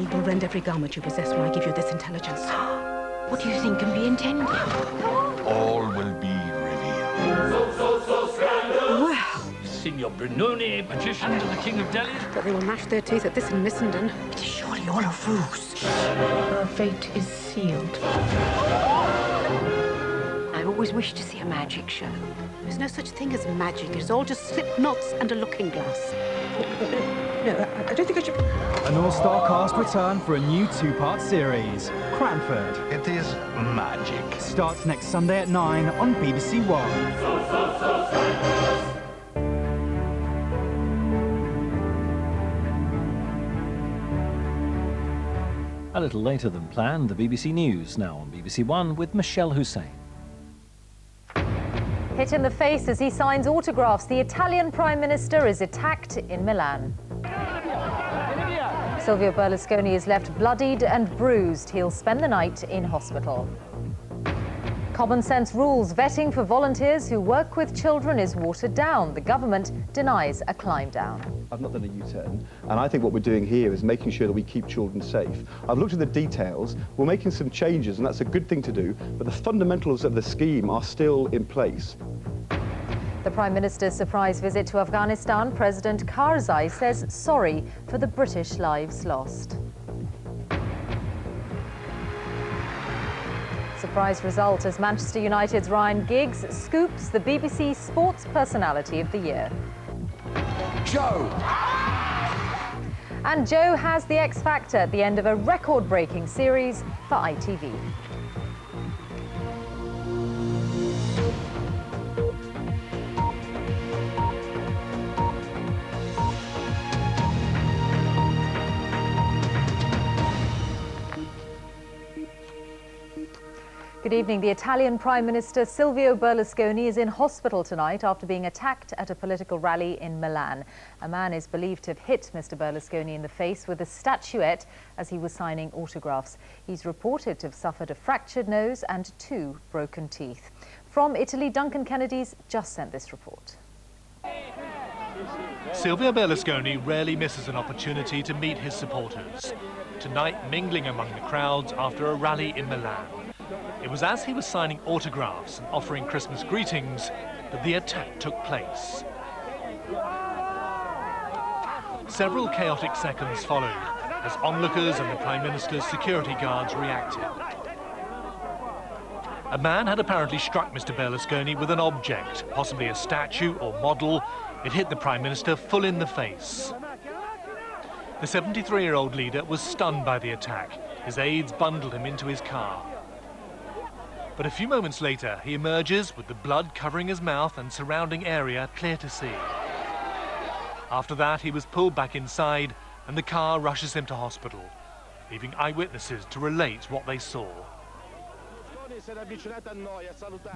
We will rend every garment you possess when I give you this intelligence. What do you think can be intended? All will be revealed. Well, Signor Brunoni, magician to the King of Delhi. but they will gnash their teeth at this in Missenden. It is surely all a ruse. Her fate is sealed. I've always wished to see a magic show. There's no such thing as magic. It's all just slip knots and a looking glass. No, I don't think I should... An all-star cast return for a new two-part series, Cranford. It is magic. Starts next Sunday at 9 on BBC1. A little later than planned, the BBC News, now on BBC1 with Mishal Husain. Hit in the face as he signs autographs, the Italian Prime Minister is attacked in Milan. Silvio Berlusconi is left bloodied and bruised. He'll spend the night in hospital. Common sense rules vetting for volunteers who work with children is watered down. The government denies a climb down. I've not done a U-turn, and I think what we're doing here is making sure that we keep children safe. I've looked at the details. We're making some changes, and that's a good thing to do, but the fundamentals of the scheme are still in place. The Prime Minister's surprise visit to Afghanistan, President Karzai says sorry for the British lives lost. Surprise result as Manchester United's Ryan Giggs scoops the BBC Sports Personality of the Year. Joe! And Joe has the X Factor at the end of a record-breaking series for ITV. Good evening. The Italian Prime Minister Silvio Berlusconi is in hospital tonight after being attacked at a political rally in Milan. A man is believed to have hit Mr. Berlusconi in the face with a statuette as he was signing autographs. He's reported to have suffered a fractured nose and 2 broken teeth. From Italy, Duncan Kennedy's just sent this report. Silvio Berlusconi rarely misses an opportunity to meet his supporters. Tonight, mingling among the crowds after a rally in Milan. It was as he was signing autographs and offering Christmas greetings that the attack took place. Several chaotic seconds followed as onlookers and the Prime Minister's security guards reacted. A man had apparently struck Mr. Berlusconi with an object, possibly a statue or model. It hit the Prime Minister full in the face. The 73-year-old leader was stunned by the attack. His aides bundled him into his car. But a few moments later, he emerges with the blood covering his mouth and surrounding area clear to see. After that, he was pulled back inside and the car rushes him to hospital, leaving eyewitnesses to relate what they saw.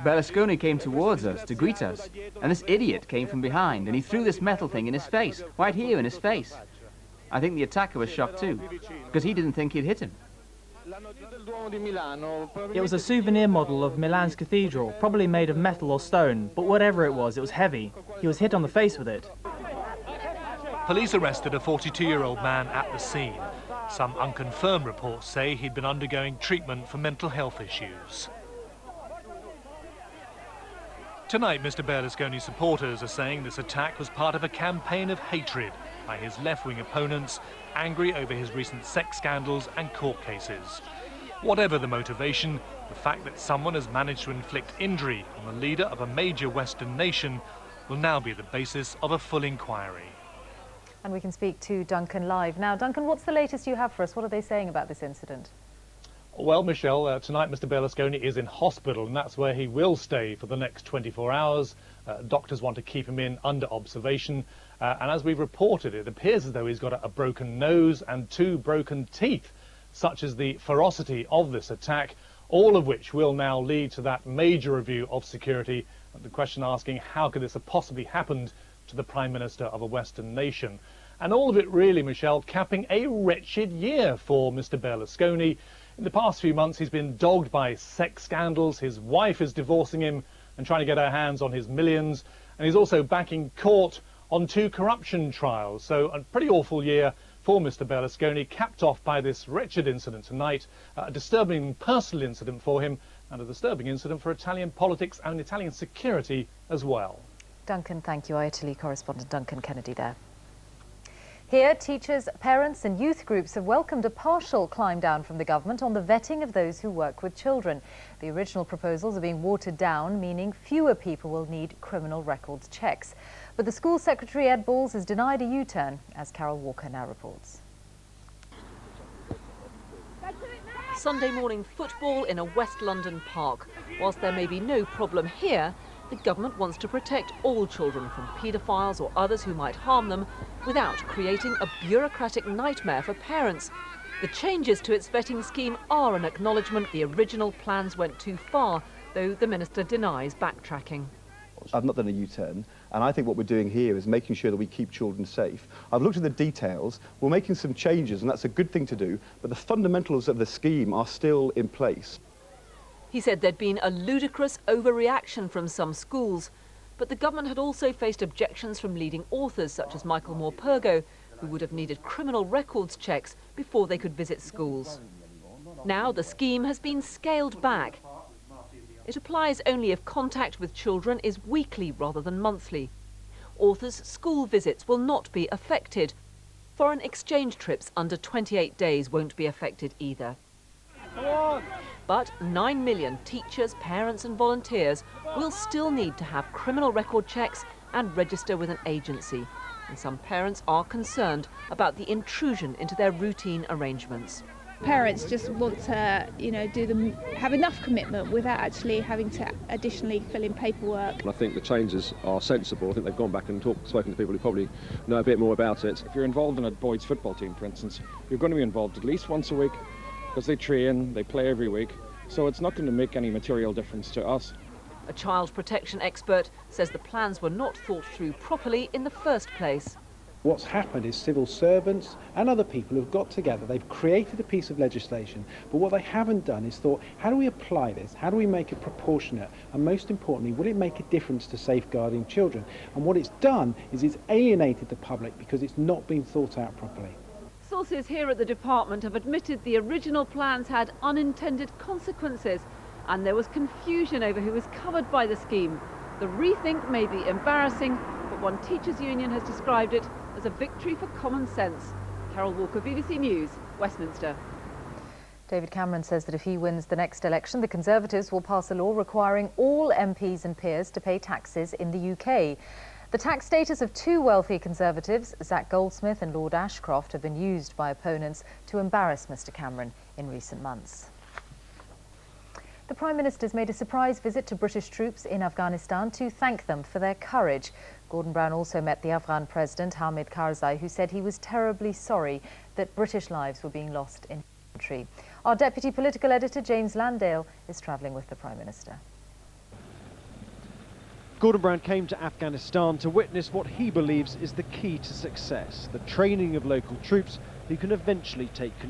Berlusconi came towards us to greet us, and this idiot came from behind and he threw this metal thing in his face, right here in his face. I think the attacker was shocked too, because he didn't think he'd hit him. It was a souvenir model of Milan's cathedral, probably made of metal or stone, but whatever it was heavy. He was hit on the face with it. Police arrested a 42-year-old man at the scene. Some unconfirmed reports say he'd been undergoing treatment for mental health issues. Tonight, Mr. Berlusconi's supporters are saying this attack was part of a campaign of hatred by his left-wing opponents, angry over his recent sex scandals and court cases. Whatever the motivation, the fact that someone has managed to inflict injury on the leader of a major Western nation will now be the basis of a full inquiry. And we can speak to Duncan live. Now, Duncan, what's the latest you have for us? What are they saying about this incident? Well, Mishal, tonight Mr. Berlusconi is in hospital, and that's where he will stay for the next 24 hours. Doctors want to keep him in under observation. And as we've reported, it appears as though he's got a broken nose and 2 broken teeth. Such is the ferocity of this attack, all of which will now lead to that major review of security. The question asking, how could this have possibly happened to the Prime Minister of a Western nation? And all of it really, Michelle, capping a wretched year for Mr. Berlusconi. In the past few months, he's been dogged by sex scandals. His wife is divorcing him and trying to get her hands on his millions. And he's also back in court on 2 corruption trials. So a pretty awful year for Mr Berlusconi, capped off by this wretched incident tonight, a disturbing personal incident for him and a disturbing incident for Italian politics and Italian security as well. Duncan, thank you. Our Italy correspondent Duncan Kennedy there. Here, teachers, parents and youth groups have welcomed a partial climb down from the government on the vetting of those who work with children. The original proposals are being watered down, meaning fewer people will need criminal records checks. But the school secretary, Ed Balls, has denied a U-turn, as Carol Walker now reports. Sunday morning football in a West London park. Whilst there may be no problem here, the government wants to protect all children from paedophiles or others who might harm them without creating a bureaucratic nightmare for parents. The changes to its vetting scheme are an acknowledgement the original plans went too far, though the minister denies backtracking. I've not done a U-turn, and I think what we're doing here is making sure that we keep children safe. I've looked at the details, we're making some changes, and that's a good thing to do, but the fundamentals of the scheme are still in place. He said there'd been a ludicrous overreaction from some schools, but the government had also faced objections from leading authors such as Michael Morpurgo, who would have needed criminal records checks before they could visit schools. Now the scheme has been scaled back. It applies only if contact with children is weekly rather than monthly. Authors' school visits will not be affected. Foreign exchange trips under 28 days won't be affected either. But 9 million teachers, parents and volunteers will still need to have criminal record checks and register with an agency. And some parents are concerned about the intrusion into their routine arrangements. Parents just want to, have enough commitment without actually having to additionally fill in paperwork. I think the changes are sensible. I think they've gone back and spoken to people who probably know a bit more about it. If you're involved in a boys football team, for instance, you're going to be involved at least once a week because they train, they play every week, so it's not going to make any material difference to us. A child protection expert says the plans were not thought through properly in the first place. What's happened is civil servants and other people have got together, they've created a piece of legislation, but what they haven't done is thought, how do we apply this? How do we make it proportionate? And most importantly, will it make a difference to safeguarding children? And what it's done is it's alienated the public because it's not been thought out properly. Sources here at the department have admitted the original plans had unintended consequences and there was confusion over who was covered by the scheme. The rethink may be embarrassing, but one teachers' union has described it as a victory for common sense. Carol Walker, BBC News, Westminster. David Cameron says that if he wins the next election, the Conservatives will pass a law requiring all MPs and peers to pay taxes in the UK. The tax status of two wealthy Conservatives, Zach Goldsmith and Lord Ashcroft, have been used by opponents to embarrass Mr Cameron in recent months. The Prime Minister's made a surprise visit to British troops in Afghanistan to thank them for their courage. Gordon Brown also met the Afghan President Hamid Karzai, who said he was terribly sorry that British lives were being lost in the country. Our Deputy Political Editor James Landale is travelling with the Prime Minister. Gordon Brown came to Afghanistan to witness what he believes is the key to success, the training of local troops who can eventually take control.